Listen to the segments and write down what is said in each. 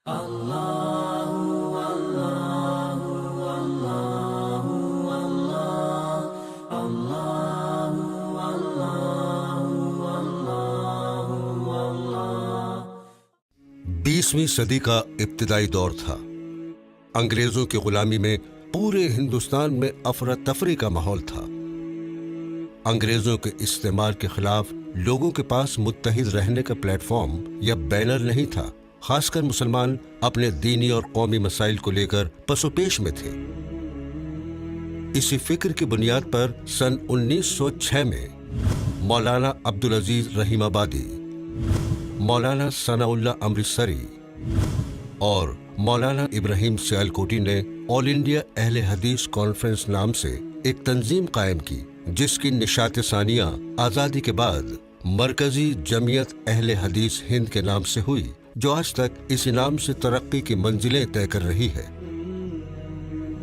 बीसवीं सदी का इब्तिदाई दौर था। अंग्रेजों की गुलामी में पूरे हिंदुस्तान में अफरा तफरी का माहौल था। अंग्रेजों के इस्तेमाल के खिलाफ लोगों के पास मुत्तहिद रहने का प्लेटफॉर्म या बैनर नहीं था। खासकर मुसलमान अपने दीनी और कौमी मसाइल को लेकर पसोपेश में थे। इसी फिक्र की बुनियाद पर सन 1906 में मौलाना अब्दुल अजीज रहीमाबादी, मौलाना सनाउल्लाह अमृतसरी और मौलाना इब्राहिम सियालकोटी ने ऑल इंडिया अहले हदीस कॉन्फ्रेंस नाम से एक तंजीम कायम की, जिसकी निशात सानिया आज़ादी के बाद मरकजी जमीयत अहले हदीस हिंद के नाम से हुई, जो आज तक इसी नाम से तरक्की की मंजिलें तय कर रही है।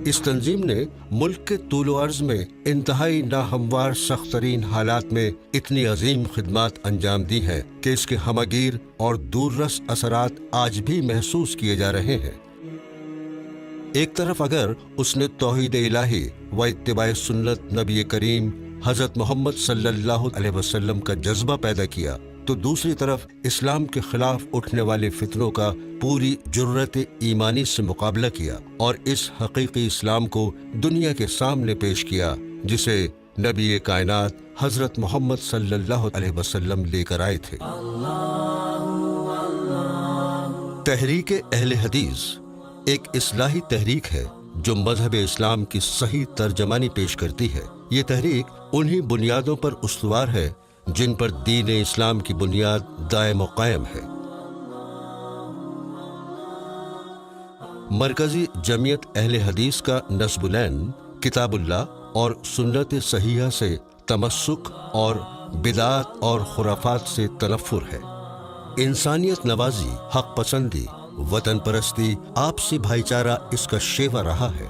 इस तंजीम ने मुल्क के तूलो अर्ज में इंतहाई नाहमवार सख्त तरीन हालात में इतनी अजीम खिदमात अंजाम दी हैं कि इसके हमगीर और दूररस असरात आज भी महसूस किए जा रहे हैं। एक तरफ अगर उसने तौहीद इलाही व इत्तिबाए सुन्नत नबी करीम हजरत मोहम्मद सल्लल्लाहु अलैहि वसल्लम का जज्बा पैदा किया, तो दूसरी तरफ इस्लाम के खिलाफ उठने वाले फितनों का पूरी जुर्रत ईमानी से मुकाबला किया और इस हकीकी इस्लाम को दुनिया के सामने पेश किया, जिसे नबी कायनात हजरत मोहम्मद सल्लल्लाहु अलैहि वसल्लम लेकर आए थे। तहरीक अहले हदीस एक इस्लाही तहरीक है जो मजहब इस्लाम की सही तर्जमानी पेश करती है। ये तहरीक उन्हीं बुनियादों पर उस्तवार है जिन पर दीन इस्लाम की बुनियाद दायम कायम है। मरकजी जमीयत अहले हदीस का नस्बुलैन किताबुल्लाह और सुन्नत सहीहा से तमस्सुक और बिदात और खुराफात से तनफ्फुर है। इंसानियत नवाजी, हक पसंदी, वतन परस्ती, आपसी भाईचारा इसका शेवा रहा है।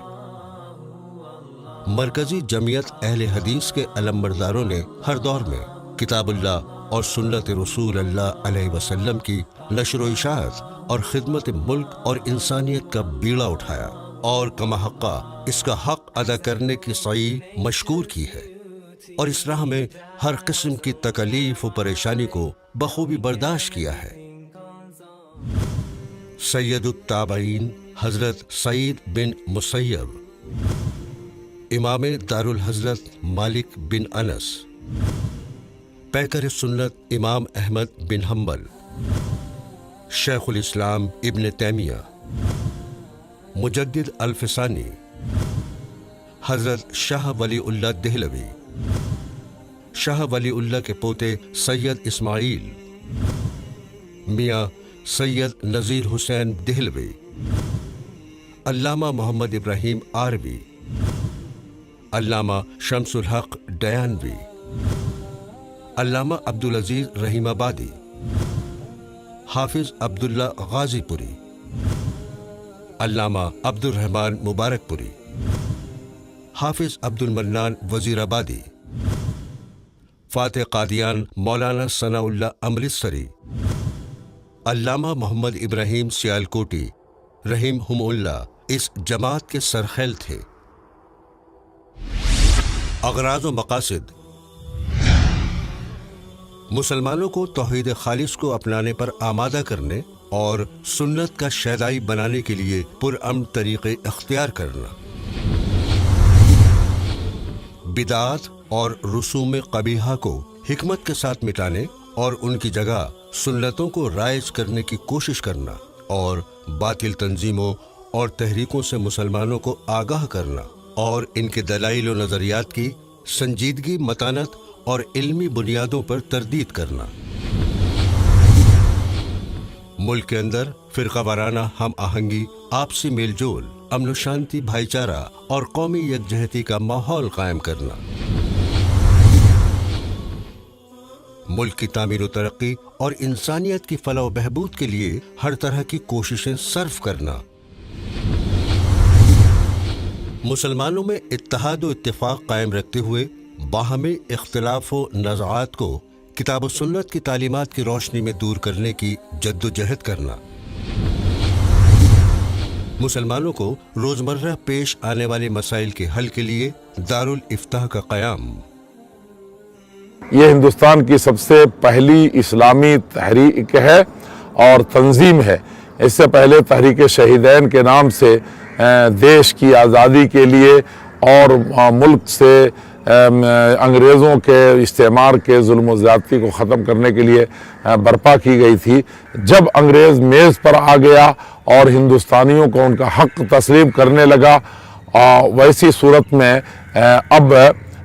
मरकजी जमीयत अहले हदीस के अलमबरदारों ने हर दौर में किताबुल्लाह और सुन्नत रसूल अल्लाह अलैहि वसल्लम की नशर व इशाअत और खिदमत मुल्क और इंसानियत का बीड़ा उठाया और कमा हक़्क़ा इसका हक अदा करने की सही मशकूर की है और इस राह में हर किस्म की तकलीफ व परेशानी को बखूबी बर्दाश्त किया है। सैयदुत ताबईन हजरत सईद बिन मुसय्यब, इमाम दारुल हजरत मालिक बिन अनस, पैकर सुन्नत इमाम अहमद बिन हम्बल, शेखुल इस्लाम इब्न तैमिया, मुजद्दिद अल-फिसानी, हजरत शाह वलीउल्लाह देहलवी, शाह वलीउल्लाह के पोते सैयद इस्माइल, मियाँ सैयद नज़ीर हुसैन देहलवी, अल्लामा मोहम्मद इब्राहिम आरवी, अल्लामा शम्सुल हक डयानवी, अल्लामा अब्दुल अजीज रहीमाबादी, हाफिज अब्दुल्ला गाजीपुरी, अल्लामा अब्दुल रहमान मुबारकपुरी, हाफिज अब्दुल मन्नान वजीराबादी, फातिह कादियान मौलाना सनाउल्लाह अमृतसरी, अल्लामा मोहम्मद इब्राहिम सियालकोटी रहीमहुमुल्लाह इस जमात के सरखैल थे। अगराज़ व मकासिद मुसलमानों को तौहीद खालिस को अपनाने पर आमादा करने और सुन्नत का शैदाई बनाने के लिए पुरअमन तरीक़े इख्तियार करना, बिदात और रसूम कबीहा को हिकमत के साथ मिटाने और उनकी जगह सुन्नतों को राइज करने की कोशिश करना और बातिल तंजीमों और तहरीकों से मुसलमानों को आगाह करना और इनके दलाइल व नज़रियात की संजीदगी, मतानत और इल्मी बुनियादों पर तरदीद करना, मुल्क के अंदर फिरका वाराना हम आहंगी, आपसी मेलजोल, अमन शांति, भाईचारा और कौमी यकजहती का माहौल कायम करना, मुल्क की तामीर व तरक्की और इंसानियत की फलाह व बहबूद के लिए हर तरह की कोशिशें सर्फ करना, मुसलमानों में इत्तेहाद व इत्तेफाक कायम रखते हुए बाहमी इख्तिलाफ व नज़ाआत को किताब व सुन्नत की तालीमात की रोशनी में दूर करने की जद्दोजहद करना, مسلمانوں کو روزمرہ پیش آنے والے مسائل کے حل کے لیے دارالفتاح کا قیام۔ یہ ہندوستان کی سب سے پہلی اسلامی تحریک ہے اور تنظیم ہے۔ اس سے پہلے تحریک شہیدین کے نام سے دیش کی آزادی کے لیے اور ملک سے انگریزوں کے استعمار کے ظلم و زیادتی کو ختم کرنے کے لیے برپا کی گئی تھی۔ جب انگریز میز پر آ گیا اور ہندوستانیوں کو ان کا حق تسلیم کرنے لگا، ویسی صورت میں اب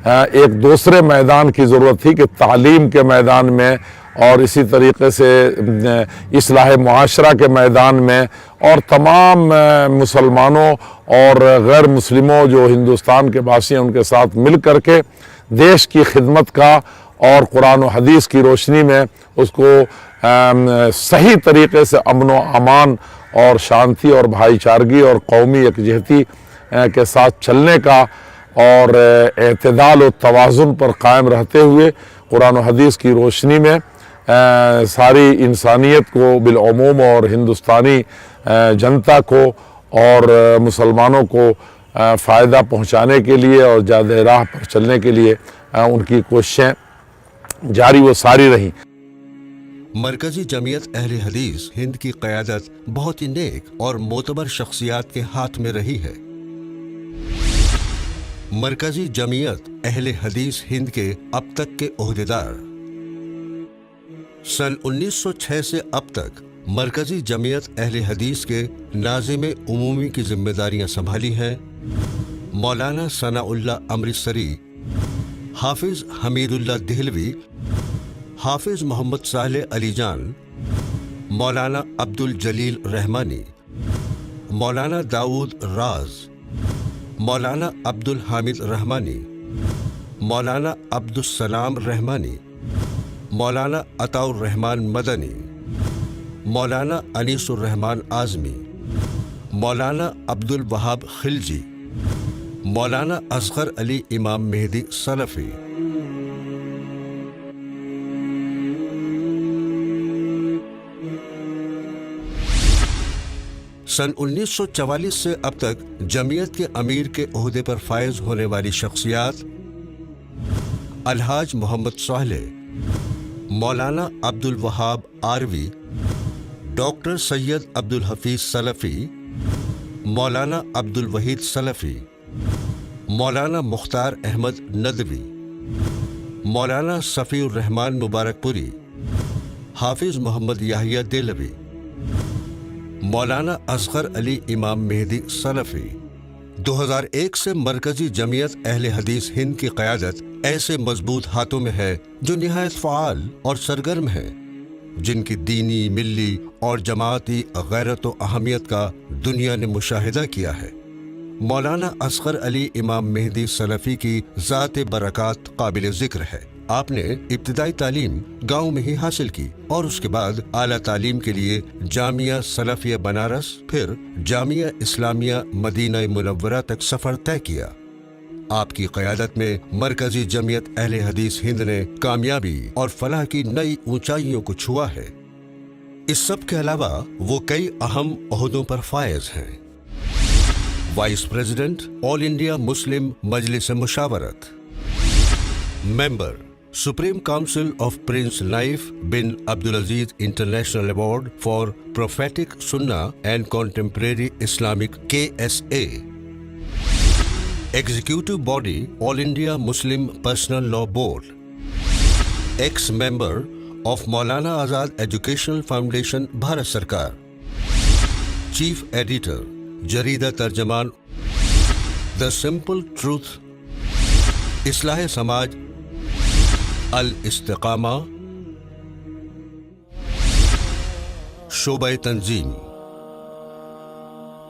ایک دوسرے میدان کی ضرورت تھی کہ تعلیم کے میدان میں اور اسی طریقے سے اصلاح معاشرہ کے میدان میں اور تمام مسلمانوں اور غیر مسلموں جو ہندوستان کے باسی ہیں ان کے ساتھ مل کر کے دیش کی خدمت کا اور قرآن و حدیث کی روشنی میں اس کو صحیح طریقے سے امن و امان اور شانتی اور بھائی چارگی اور قومی یکجہتی کے ساتھ چلنے کا اور اعتدال و توازن پر قائم رہتے ہوئے قرآن و حدیث کی روشنی میں ساری انسانیت کو بالعموم اور ہندوستانی جنتا کو اور مسلمانوں کو فائدہ پہنچانے کے لیے اور جادہ راہ پر چلنے کے لیے ان کی کوششیں جاری و ساری رہیں۔ مرکزی جمعیت اہل حدیث ہند کی قیادت بہت ہی نیک اور معتبر شخصیات کے ہاتھ میں رہی ہے۔ مرکزی جمعیت اہل حدیث ہند کے اب تک کے عہدیدار: سن 1906 سے اب تک مرکزی جمعیت اہل حدیث کے ناظم عمومی کی ذمہ داریاں سنبھالی ہیں مولانا ثناء اللہ امرتسری، حافظ حمید اللہ دہلوی، حافظ محمد صالح علی جان، مولانا عبد الجلیل رحمانی، مولانا داؤد راز، مولانا عبد الحامد رحمانی، مولانا عبد السلام رحمانی، مولانا عطاء الرحمن مدنی، مولانا انیس الرحمن اعظمی، مولانا عبد الوہاب خلجی، مولانا اصغر علی امام مہدی سلفی۔ سن 1944 سے اب تک جمعیت کے امیر کے عہدے پر فائز ہونے والی شخصیات: الحاج محمد صالح، مولانا عبد الوہاب آروی، ڈاکٹر سید عبد الحفیظ سلفی، مولانا عبد الوحید سلفی، مولانا مختار احمد ندوی، مولانا صفی الرحمن مبارک پوری، حافظ محمد یحییٰ دہلوی، مولانا اصغر علی امام مہدی سلفی۔ 2001 سے مرکزی جمعیت اہل حدیث ہند کی قیادت ایسے مضبوط ہاتھوں میں ہے جو نہایت فعال اور سرگرم ہیں، جن کی دینی، ملی اور جماعتی غیرت و اہمیت کا دنیا نے مشاہدہ کیا ہے۔ مولانا اصغر علی امام مہدی سلفی کی ذات برکات قابل ذکر ہے۔ آپ نے ابتدائی تعلیم گاؤں میں ہی حاصل کی اور اس کے بعد اعلیٰ تعلیم کے لیے جامعہ سلفیہ بنارس، پھر جامعہ اسلامیہ مدینہ منورہ تک سفر طے کیا۔ آپ کی قیادت میں مرکزی جمعیت اہل حدیث ہند نے کامیابی اور فلاح کی نئی اونچائیوں کو چھوا ہے۔ اس سب کے علاوہ وہ کئی اہم عہدوں پر فائز ہیں: vice president all India Muslim Majlis Mushawarat, member supreme council of prince Nayef bin Abdulaziz international award for prophetic Sunnah and contemporary Islamic KSA، executive body all India Muslim personal law board, ex member of Maulana Azad educational foundation Bharat سرکار، chief editor جریدہ ترجمان the simple truth, اصلاح سماج، الاستقامہ، شعبہ تنظیم۔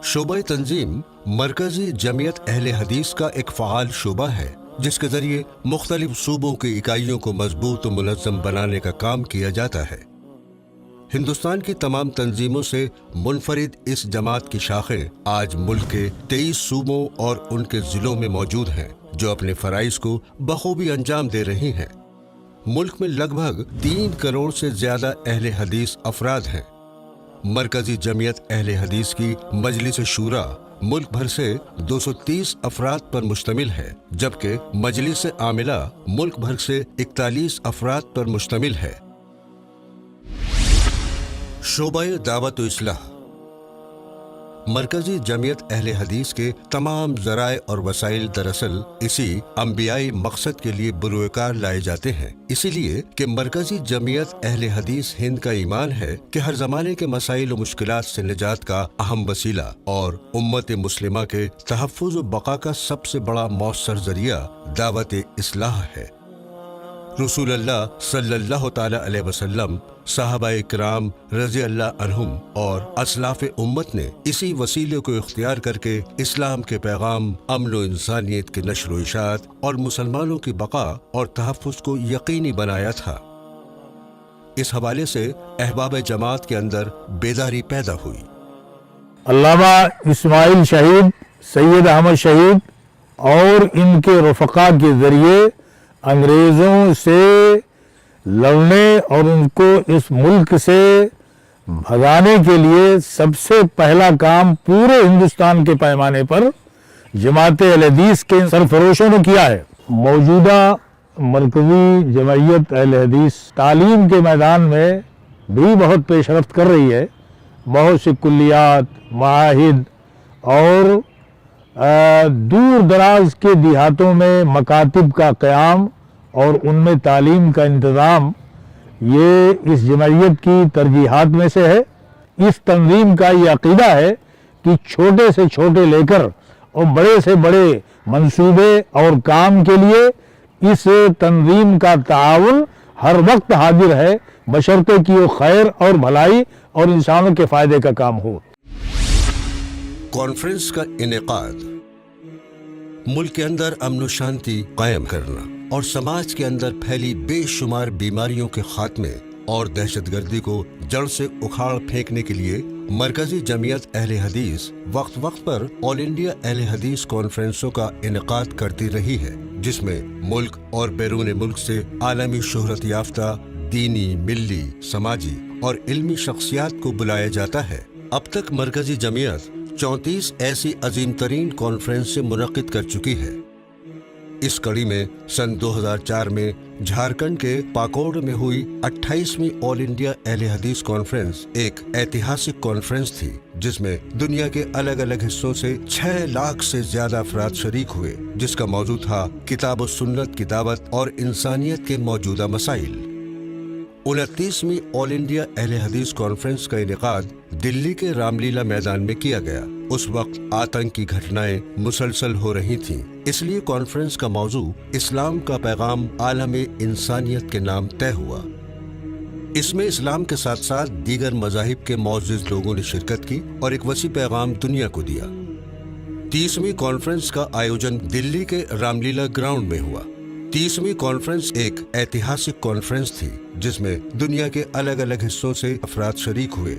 شعبہ تنظیم مرکزی جمعیت اہل حدیث کا ایک فعال شعبہ ہے جس کے ذریعے مختلف صوبوں کی اکائیوں کو مضبوط و منظم بنانے کا کام کیا جاتا ہے۔ ہندوستان کی تمام تنظیموں سے منفرد اس جماعت کی شاخیں آج ملک کے 23 صوبوں اور ان کے ضلعوں میں موجود ہیں جو اپنے فرائض کو بخوبی انجام دے رہی ہیں۔ ملک میں لگ بھگ 3 کروڑ سے زیادہ اہل حدیث افراد ہیں۔ मरकजी जमीयत अहले हदीस की मजलिस शूरा मुल्क भर से 230 अफराद पर मुश्तमिल है, जबकि मजलिस आमिला मुल्क भर से 41 अफराद पर मुश्तमिल है। शोबा दावत इस्लाह। मरकजी जमीयत अहले हदीस के तमाम ज़राए और वसाइल दरअसल इसी अंबियाई मकसद के लिए बुरुएकार लाए जाते हैं, इसीलिए कि मरकजी जमीयत अहले हदीस हिंद का ईमान है कि हर ज़माने के मसाइल और मुश्किलात से निजात का अहम वसीला और उम्मत मुस्लिमा के तहफ़्फ़ुज़ व बक़ा का सबसे बड़ा मौसर ज़रिया दावत इस्लाह है। रसूलुल्लाह सल्लल्लाहु ताला अलैहि वसल्लम, सहाबाए किराम रज़ी अल्लाह अन्हुम और असलाफ उम्मत ने इसी वसीले को इख्तियार करके इस्लाम के पैगाम, अमन व इंसानियत की नश्र व इशाअत और मुसलमानों की बका और तहफ़्फ़ुज़ को यकीनी बनाया था। इस हवाले से अहबाब जमात के अंदर बेदारी पैदा हुई। अल्लामा इस्माइल शहीद, सैयद अहमद शहीद और इनके रफ़क़ा के ज़रिए अंग्रेज़ों से लड़ने और उनको इस मुल्क से भगाने के लिए सबसे पहला काम पूरे हिंदुस्तान के पैमाने पर जमात अहले हदीस के सरफरोशों ने किया है। मौजूदा मरकज़ी जमईयत अहले हदीस तालीम के मैदान में भी बहुत पेशरफ्त कर रही है। बहुत सी कुल्लियात, माहिद और दूर दराज के देहातों में मकातिब का क़याम और उनमें तालीम का इंतज़ाम, ये इस जमईयत की तरजीहात में से है। इस तंजीम का ये अक़ीदा है कि छोटे से छोटे लेकर और बड़े से बड़े मंसूबे और काम के लिए इस तंजीम का ताउन हर वक्त हाजिर है, बशर्ते कि वो खैर और भलाई और इंसानों के फ़ायदे का काम हो। कॉन्फ्रेंस का इनेकाद मुल्क के अंदर अमन व शांति कायम करना और समाज के अंदर फैली बेशुमार बीमारियों के खात्मे और दहशतगर्दी को जड़ से उखाड़ फेंकने के लिए मरकजी जमीयत अहले हदीस वक्त वक्त पर ऑल इंडिया अहले हदीस कॉन्फ्रेंसों का इनेकाद करती रही है, जिसमें मुल्क और बैरून मुल्क से आलमी शोहरत याफ्ता दीनी, मिल्ली, समाजी और इल्मी शख्सियात को बुलाया जाता है। अब तक मरकजी जमीयत 34 ऐसी अजीम तरीन कॉन्फ्रेंसें मुनक्किद कर चुकी है। इस कड़ी में सन 2004 में झारखंड के पाकोड़ में हुई 28वीं ऑल इंडिया अहले हदीस कॉन्फ्रेंस एक ऐतिहासिक कॉन्फ्रेंस थी, जिसमें दुनिया के अलग अलग हिस्सों से 6 लाख से ज्यादा अफराद शरीक हुए, जिसका मौजू था किताब व सुन्नत की दावत और इंसानियत के मौजूदा मसाइल। 29वीं ऑल इंडिया अहले हदीस कॉन्फ्रेंस का इनेकाद दिल्ली के रामलीला मैदान में किया गया। उस वक्त आतंक की घटनाएं मुसलसल हो रही थीं, इसलिए कॉन्फ्रेंस का मौजू इस्लाम का पैगाम आलमे इंसानियत के नाम तय हुआ। इसमें इस्लाम के साथ साथ दीगर मज़ाहिब के मौजूद लोगों ने शिरकत की और एक वसी पैगाम दुनिया को दिया। 30वीं कॉन्फ्रेंस का आयोजन दिल्ली के रामलीला ग्राउंड में हुआ। 30वीं कॉन्फ्रेंस एक ऐतिहासिक कॉन्फ्रेंस थी, जिसमें दुनिया के अलग अलग हिस्सों से अफराद शरीक हुए।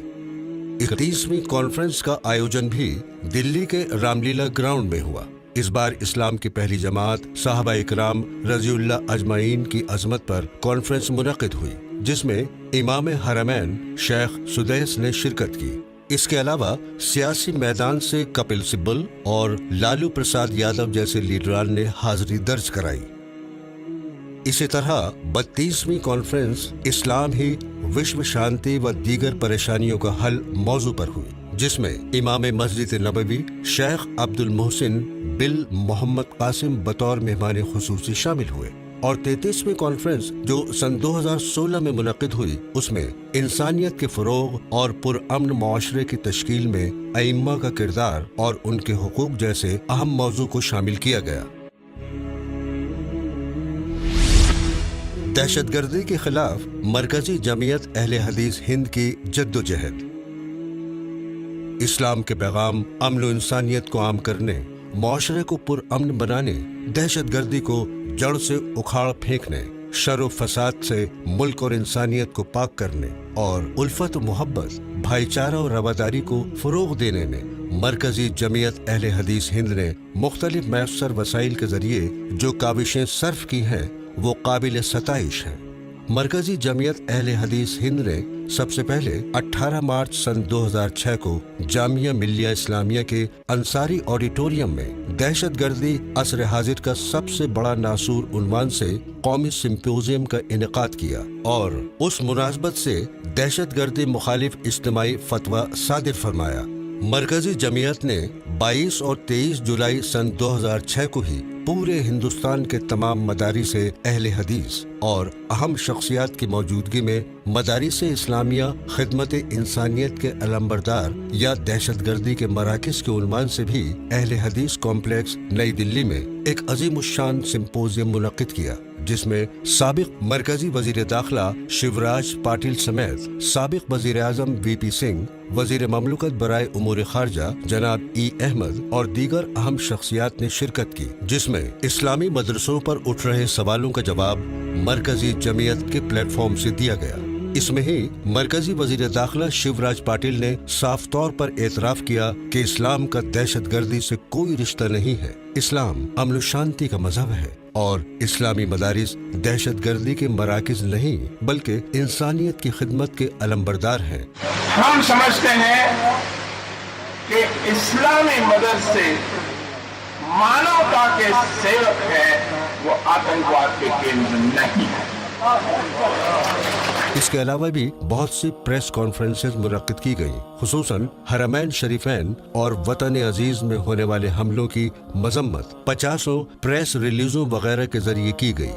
31वीं कॉन्फ्रेंस का आयोजन भी दिल्ली के रामलीला ग्राउंड में हुआ। इस बार इस्लाम की पहली जमात सहाबाए किराम रज़ियल्लाहु अजमईन की अजमत पर कॉन्फ्रेंस मुनक्किद हुई, जिसमें इमाम हरमैन शेख सुदैस ने शिरकत की। इसके अलावा सियासी मैदान से कपिल सिब्बल और लालू प्रसाद यादव जैसे लीडरान ने हाजिरी दर्ज कराई। इसी तरह 32वीं कॉन्फ्रेंस इस्लाम ही विश्व शांति व दीगर परेशानियों का हल मौजू पर हुई, जिसमें इमाम मस्जिद नबवी शेख अब्दुल मोहसिन बिल मोहम्मद कासिम बतौर मेहमान खुसूसी शामिल हुए। और 33वीं कॉन्फ्रेंस जो सन 2016 में मुनक्किद हुई, उसमें इंसानियत के फरोग और पुरअमन मुआशरे की तश्कील में अइम्मा का किरदार और उनके हुकूक जैसे अहम मौजू को शामिल किया गया। दहशतगर्दी के खिलाफ मरकजी जमीयत अहले हदीस हिंद की जद्दोजहद। इस्लाम के पैगाम अमन व इंसानियत को आम करने, मुआशरे को पुरअमन बनाने, दहशतगर्दी को जड़ से उखाड़ फेंकने, शर व फसाद से मुल्क और इंसानियत को पाक करने और उल्फत मोहब्बत, भाईचारा और रवादारी को फरोग देने में मरकजी जमीयत अहले हदीस हिंद ने मुख्तलिफ मैसर वसाइल के जरिए जो काविशें सर्फ की हैं, वो काबिल सताइश है। मरकजी जमीयत अहले हदीस हिंद ने सबसे पहले 18 मार्च सन 2006 को जामिया मिल्लिया इस्लामिया के अंसारी ऑडिटोरियम में दहशतगर्दी असर हाजिर का सबसे बड़ा नासूर उन्वान से कौमी सिंपोजियम का इनेकाद किया और उस मुनासबत से दहशतगर्दी मुखालिफ इज्तिमाई फतवा सादिर फरमाया। मरकजी जमीयत ने 22 और 23 जुलाई सन 2006 को ही पूरे हिंदुस्तान के तमाम मदारिस अहले हदीस और अहम शख्सियात की मौजूदगी में मदारिस इस्लामिया खिदमत इंसानियत के अलंबरदार या दहशतगर्दी के मराकज़ के उन्वान से भी अहले हदीस कॉम्प्लेक्स नई दिल्ली में एक अजीमुश्शान सिंपोजियम मुनक्किद किया, जिसमें साबिक मरकजी वजीर दाखिला शिवराज पाटिल समेत साबिक वजीर आजम वीपी सिंह, वजीर ममलकत बराए उमूर खारजा जनाब ई अहमद और दीगर अहम शख्सियात ने शिरकत की, जिसमें इस्लामी मदरसों पर उठ रहे सवालों का जवाब मरकजी जमीयत के प्लेटफॉर्म से दिया गया। इसमें ही मरकजी वजीर दाखिला शिवराज पाटिल ने साफ तौर पर एतराफ किया कि इस्लाम का दहशतगर्दी से कोई रिश्ता नहीं है। इस्लाम अमन शांति का मजहब है और इस्लामी मदारिस दहशतगर्दी के मराकिज नहीं बल्कि इंसानियत की खिदमत के अलंबरदार हैं। हम समझते हैं कि इस्लामी मदरसे मानवता के सेवक है, वो आतंकवाद के केंद्र नहीं है। इसके अलावा भी बहुत सी प्रेस कॉन्फ्रेंसेस मुनक्किद की गयी, खुसूसन हरमैन शरीफैन और वतन अजीज में होने वाले हमलों की मजम्मत 50 प्रेस रिलीजों वगैरह के जरिए की गई।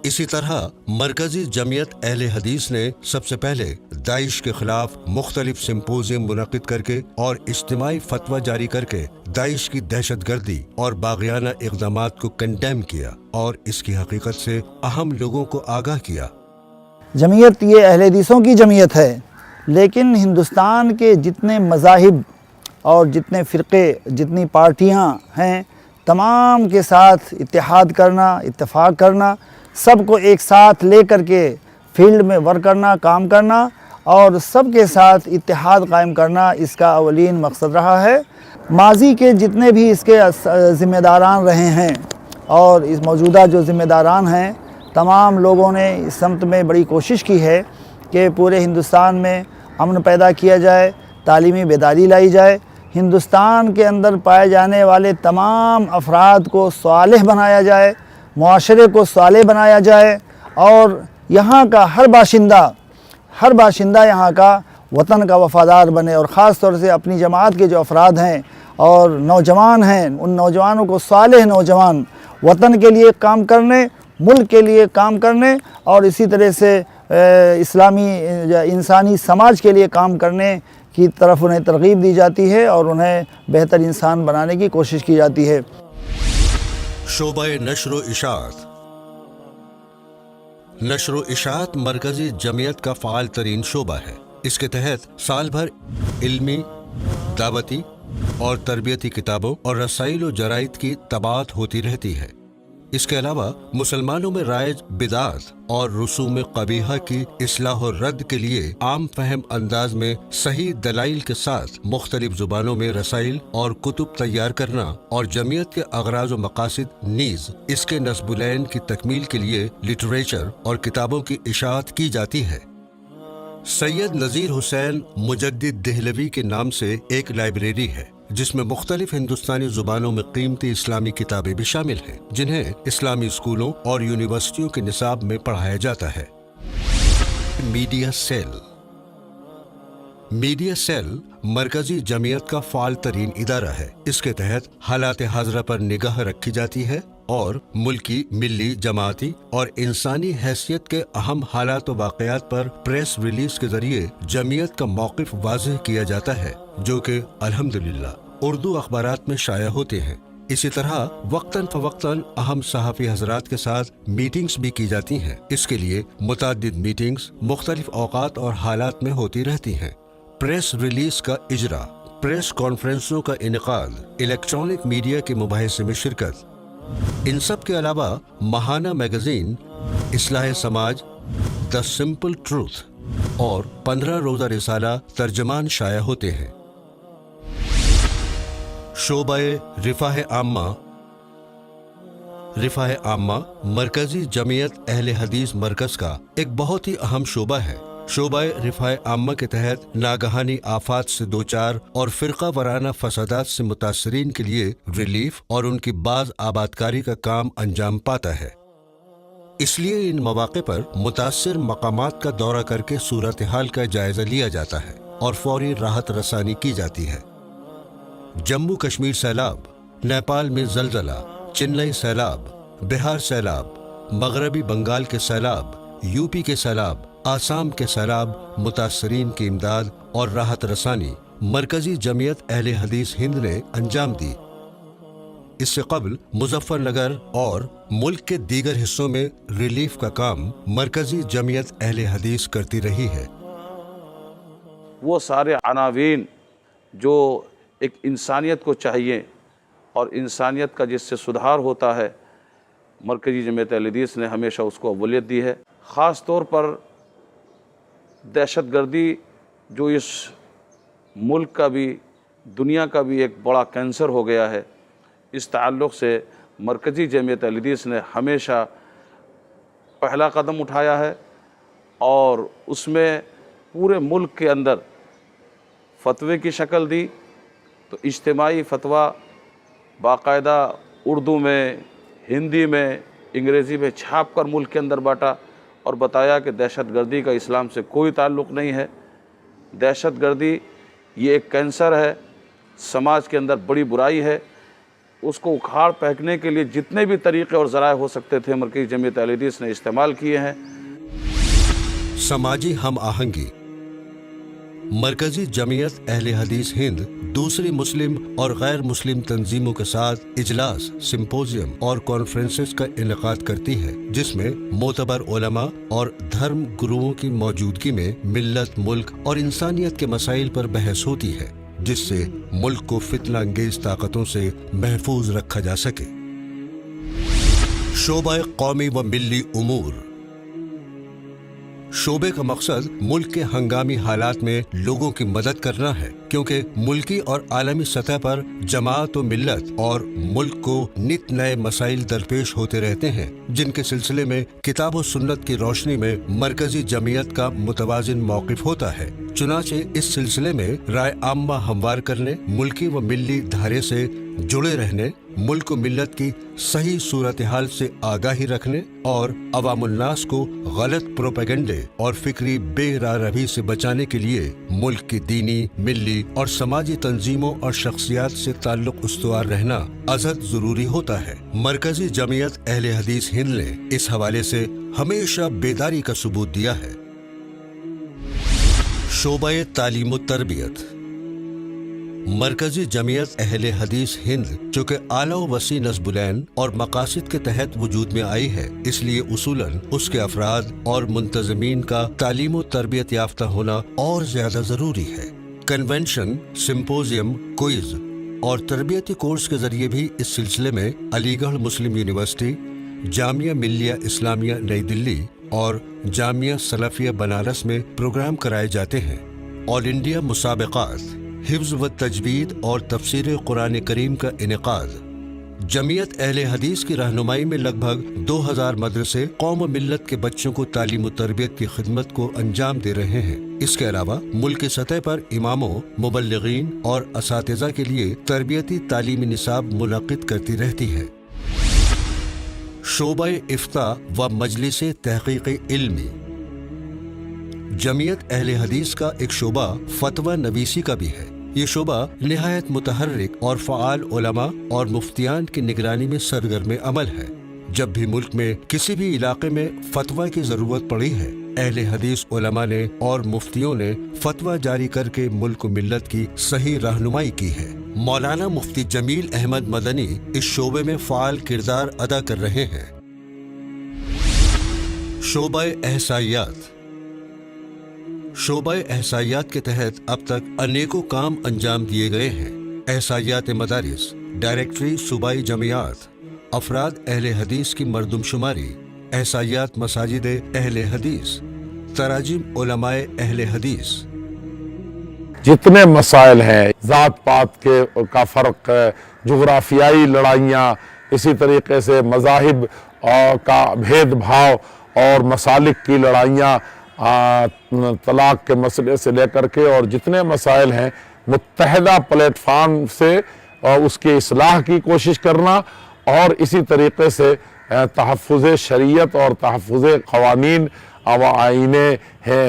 इसी तरह मरकजी जमीयत अहले हदीस ने सबसे पहले दाइश के खिलाफ मुख्तलिफ सिंपोजियम मुनक्किद करके और इज्तिमाई फतवा जारी करके दाइश की दहशतगर्दी और बाग़ियाना इक़दामात को कंडेम किया और इसकी हकीकत से अहम लोगों को आगाह किया। जमीयत ये अहले हदीसों की जमीयत है, लेकिन हिंदुस्तान के जितने मज़ाहिब और जितने फ़िरक़े, जितनी पार्टियां हैं, तमाम के साथ इत्तेहाद करना, इत्तेफाक करना, सबको एक साथ ले कर के फील्ड में वर्क करना, काम करना और सबके साथ इत्तेहाद कायम करना, इसका अवलीन मकसद रहा है। माजी के जितने भी इसके ज़िम्मेदारान रहे हैं और इस मौजूदा जो ज़िम्मेदारान हैं, तमाम लोगों ने इस समत में बड़ी कोशिश की है कि पूरे हिंदुस्तान में अमन पैदा किया जाए, तालीमी बेदारी लाई जाए, हिंदुस्तान के अंदर पाए जाने वाले तमाम अफराद को सालेह बनाया जाए, मुआशरे को सालेह बनाया जाए और यहाँ का हर बाशिंदा यहाँ का वतन का वफ़ादार बने और ख़ास तौर से अपनी जमात के जो अफराद हैं और नौजवान हैं, उन नौजवानों को सालेह नौजवान वतन के लिए काम करने, मुल्क के लिए काम करने और इसी तरह से इस्लामी इंसानी समाज के लिए काम करने की तरफ उन्हें तरगीब दी जाती है और उन्हें बेहतर इंसान बनाने की कोशिश की जाती है। शोबा नशर इशाअत। नशर इशाअत मरकजी जमीयत का फ़ाल तरीन शोबा है। इसके तहत साल भर इल्मी, दावती और तरबियती किताबों और रसाइल व जराइद की तबात होती रहती है। इसके अलावा मुसलमानों में राइज बिदात और रसूम कबीहा की इस्लाह और रद्द के लिए आम फहम अंदाज में सही दलाइल के साथ मुख्तलिफ जुबानों में रसाइल और कुतुब तैयार करना और जमीयत के अगराज व मकासिद नीज इसके नस्बुलैन की तकमील के लिए लिटरेचर और किताबों की इशाअत की जाती है। सैयद नज़ीर हुसैन मुजद्दिद देहलवी के नाम से एक लाइब्रेरी है जिसमें मुख्तलिफ हिंदुस्तानी जुबानों में कीमती इस्लामी किताबें भी शामिल हैं, जिन्हें इस्लामी स्कूलों और यूनिवर्सिटियों के निसाब में पढ़ाया जाता है। Media cell. मीडिया सेल मरकजी जमीयत का फ़ाल तरीन इदारा है। इसके तहत हालात हाज़रा पर निगाह रखी जाती है और मुल्की, मिली, जमाती और इंसानी हैसियत के अहम हालात व वाक़यात पर प्रेस रिलीज के जरिए जमीयत का मौक़िफ़ वाज़ेह किया जाता है, जो कि अल्हम्दुलिल्लाह उर्दू अखबारात में शाया होते हैं। इसी तरह वक्तन फ़वक्तन अहम सहाफ़ी हज़रात के साथ मीटिंग्स भी की जाती हैं। इसके लिए मुतअद्दिद मीटिंग्स मुख्तलिफ औक़ात और हालात में होती रहती हैं। प्रेस रिलीज का इजरा, प्रेस कॉन्फ्रेंसों का इनेकाद, इलेक्ट्रॉनिक मीडिया के मुबाहिसे में शिरकत, इन सब के अलावा महाना मैगजीन, इस्लाह समाज, द सिंपल ट्रूथ और 15 रोज़ा रिसाला तर्जमान शाया होते हैं। शोबाए रिफ़ाह आम्मा। रिफ़ाह आम्मा मरकजी जमीयत अहले हदीस मरकज़ का एक बहुत ही अहम शोबा है। शोबा रिफाए आम्मा के तहत नागहानी आफात से दो चार और फ़िरका वराना फसादात से मुतासरीन के लिए रिलीफ और उनकी बाज आबादकारी का काम अंजाम पाता है। इसलिए इन मौक़े पर मुतासिर मकामात का दौरा करके सूरत हाल का जायजा लिया जाता है और फौरी राहत रसानी की जाती है। जम्मू कश्मीर सैलाब, नेपाल में जलजला, चेन्नई सैलाब, बिहार सैलाब, मगरबी बंगाल के सैलाब, यूपी के सैलाब, आसाम के सैलाब, मुतासरीन की इमदाद और राहत रसानी मरकजी जमीयत अहले हदीस हिंद ने अंजाम दी। इससे कबल मुजफ्फरनगर और मुल्क के दीगर हिस्सों में रिलीफ का काम मरकजी जमीयत अहले हदीस करती रही है। वो सारे अनावीन जो एक इंसानियत को चाहिए और इंसानियत का जिससे सुधार होता है, मरकजी जमीयत अहले हदीस ने हमेशा उसको अव्वलियत दी है। ख़ास तौर पर दहशतगर्दी जो इस मुल्क का भी दुनिया का भी एक बड़ा कैंसर हो गया है, इस ताल्लुक़ से मरकजी जमीयत अहले हदीस ने हमेशा पहला कदम उठाया है और उसमें पूरे मुल्क के अंदर फतवे की शक्ल दी। तो इज्तिमाई फतवा बाकायदा उर्दू में, हिंदी में, अंग्रेज़ी में छाप कर मुल्क के अंदर बांटा और बताया कि दहशतगर्दी का इस्लाम से कोई ताल्लुक़ नहीं है। दहशतगर्दी ये एक कैंसर है, समाज के अंदर बड़ी बुराई है। उसको उखाड़ फेंकने के लिए जितने भी तरीक़े और ज़राए हो सकते थे मरकज़ी जमीयत अहले हदीस ने इस्तेमाल किए हैं। समाजी हम आहंगी। मरकजी जमीयत अहले हदीस हिंद दूसरी मुस्लिम और गैर मुस्लिम तंजीमों के साथ इजलास, सिंपोजियम और कॉन्फ्रेंसेस का इनेकाद करती है, जिसमें मोतबर उलमा और धर्म गुरुओं की मौजूदगी में मिल्लत, मुल्क और इंसानियत के मसाइल पर बहस होती है, जिससे मुल्क को फितना अंगेज ताकतों से महफूज रखा जा सके। शोबा कौमी व मिल्ली उमूर। शोबे का मकसद मुल्क के हंगामी हालात में लोगों की मदद करना है, क्योंकि मुल्की और आलमी सतह पर जमात व मिल्लत और मुल्क को नित नए मसाइल दरपेश होते रहते हैं, जिनके सिलसिले में किताब व सुन्नत की रोशनी में मरकजी जमीयत का मुतवाजिन मौक़िफ़ होता है। चुनाचे इस सिलसिले में राय आम्मा हमवार करने, मुल्की व मिल्ली धारे से जुड़े रहने, मुल्क व मिल्लत की सही सूरत हाल से आगाही रखने और अवामुन्नास को गलत प्रोपेगेंडे और फिक्री बेरारवी से बचाने के लिए मुल्क की दीनी, मिल्ली और समाजी तंजीमों और शख्सियात से ताल्लुक उस्तवार रहना अज़द ज़रूरी होता है। मरकजी जमीयत अहले हदीस हिंद ने इस हवाले से हमेशा बेदारी का सबूत दिया है। शोबा तालीम व तरबियत। मरकजी जमीयत अहले हदीस हिंद चूँकि आला व वसी नस्बुलैन और मकासिद के तहत वजूद में आई है, इसलिए उसूलन उसके अफराद और मुंतज़मीन का तालीम व तरबियत याफ्ता होना और ज्यादा जरूरी है। कन्वेंशन, सिंपोजियम, क्विज और तरबियती कोर्स के जरिए भी इस सिलसिले में अलीगढ़ मुस्लिम यूनिवर्सिटी, जामिया मिल्लिया इस्लामिया नई दिल्ली और जामिया सलफिया बनारस में प्रोग्राम कराए जाते हैं। ऑल इंडिया मुसाबक़ात, हिफ्ज़ व तजवीद और तफसीर कुरान करीम का इनेकाद। जमीयत अहले हदीस की रहनुमाई में लगभग 2000 मदरसे कौम व मिल्लत के बच्चों को तालीम व तरबियत की खिदमत को अंजाम दे रहे हैं। इसके अलावा मुल्क की सतह पर इमामों, मुबल्लिगीन और असातिज़ा के लिए तरबियती तालीमी निसाब मुनक़िद करती रहती है। शोबा इफ्ता व मजलिस तहक़ीक़ इल्मी। जमीयत अहले हदीस का एक शोबा फतवा नवीसी का भी है। ये शोबा निहायत मुतहर्रिक और फ़आल उलमा और मुफ्तियान की निगरानी में सरगर्म अमल है। जब भी मुल्क में किसी भी इलाके में फतवा की ज़रूरत पड़ी है, अहले हदीस उलमा ने और मुफ्तियों ने फतवा जारी करके मुल्क व मिल्लत की सही रहनुमाई की है। मौलाना मुफ्ती जमील अहमद मदनी इस शोबे में फ़आल किरदार अदा कर रहे हैं। शोबा एहसाइयात। शोबा एहसाइयात के तहत अब तक अनेकों काम अंजाम दिए गए हैं। एहसाइयात मदारिस, डायरेक्टरी सूबाई जमियात, अफराद अहले हदीस की मरदमशुमारी, एहसाइयात मसाजिद अहले हदीस, तराजिम उलमाए अहले हदीस। जितने मसाइल हैं, ज़ात पात का फ़र्क, जुग्राफियाई लड़ाइयाँ, इसी तरीके से मज़ाहिब का भेदभाव और मसालिक की लड़ाइयाँ तलाक के मसले से लेकर के और जितने मसाइल हैं मुत्तहदा प्लेटफार्म से उसकी इस्लाह की कोशिश करना और इसी तरीके से तहफ़्फ़ुज़ शरीयत और तहफ़्फ़ुज़ क़वानीन आईन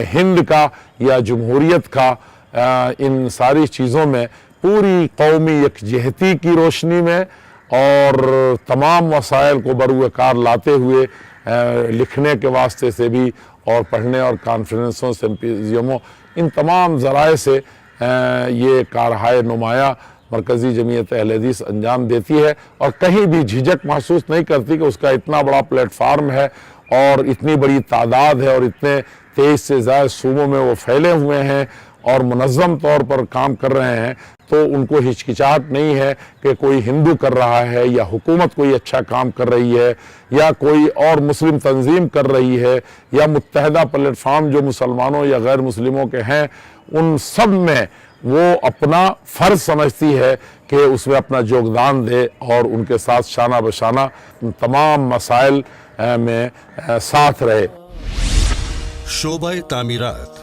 हिंद का या जमहूरियत का, इन सारी चीज़ों में पूरी कौमी यकजहती की रोशनी में और तमाम वसाइल को बरूकार लाते हुए लिखने के वास्ते से भी और पढ़ने और कॉन्फ्रेंसों सिम्पोजियमों इन तमाम ज़राए से ये कारहाय नुमाया मरकज़ी जमीयत अहले हदीस अंजाम देती है और कहीं भी झिझक महसूस नहीं करती कि उसका इतना बड़ा प्लेटफार्म है और इतनी बड़ी तादाद है और इतने 23 से ज़्यादा सूबों में वो फैले हुए हैं और मुनज़्ज़म तौर पर काम कर रहे हैं, तो उनको हिचकिचाहट नहीं है कि कोई हिंदू कर रहा है या हुकूमत कोई अच्छा काम कर रही है या कोई और मुस्लिम तंजीम कर रही है या मुत्तहदा प्लेटफार्म जो मुसलमानों या गैर मुस्लिमों के हैं उन सब में वो अपना फ़र्ज समझती है कि उसमें अपना योगदान दे और उनके साथ शाना बशाना तमाम मसाइल में साथ रहे। शोबा तामीरात।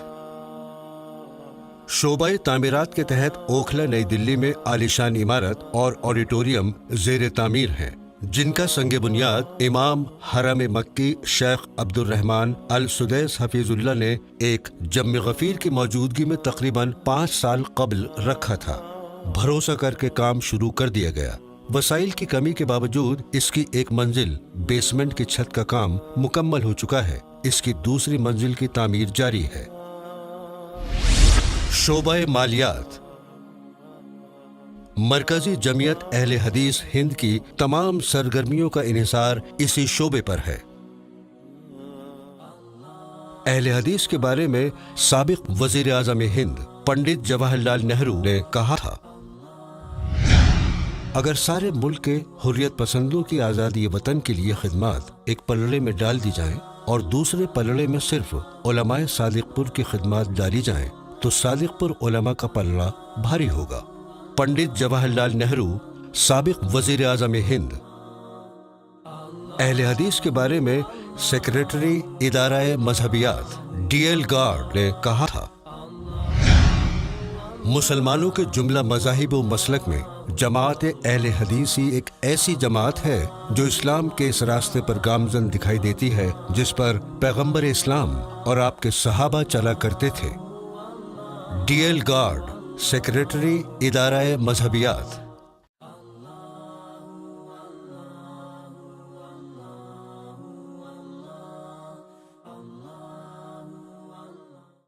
शोबा तामीरात के तहत ओखला नई दिल्ली में आलीशान इमारत और ऑडिटोरियम ज़ेर तामीर हैं, जिनका संगे बुनियाद इमाम हरम मक्की शेख अब्दुर्रहमान अल सुदैस हफीजुल्लाह ने एक जम्मे गफीर की मौजूदगी में तकरीबन 5 साल कबल रखा था। भरोसा करके काम शुरू कर दिया गया। वसाइल की कमी के बावजूद इसकी एक मंजिल बेसमेंट की छत का काम मुकम्मल हो चुका है। इसकी दूसरी मंजिल की तामीर जारी है। शोबा मालियात। मरकजी जमीयत अहले हदीस हिंद की तमाम सरगर्मियों का इन्हिसार इसी शोबे पर है। अहले हदीस के बारे में साबिक वजीर आज़म हिंद पंडित जवाहरलाल नेहरू ने कहा था, अगर सारे मुल्क के हुर्रियत पसंदों की आज़ादी वतन के लिए खिदमत एक पलड़े में डाल दी जाएं और दूसरे पलड़े में सिर्फ उलमाए सादिकपुर की खिदमत डाली जाएं, तो सादिकपुर उलमा का पलड़ा भारी होगा। पंडित जवाहरलाल नेहरू साबिक वजीर आज़म हिंद। अहले हदीस के बारे में सेक्रेटरी इदारा-ए मजहबियात DL गार्ड ने कहा था, मुसलमानों के जुमला मज़ाहिब व मसलक में जमात अहले हदीस ही एक ऐसी जमात है जो इस्लाम के इस रास्ते पर गामजन दिखाई देती है जिस पर पैगंबर इस्लाम और आपके सहाबा चला करते थे। DL गार्ड, सेक्रेटरी इदारा-ए मजहबियात।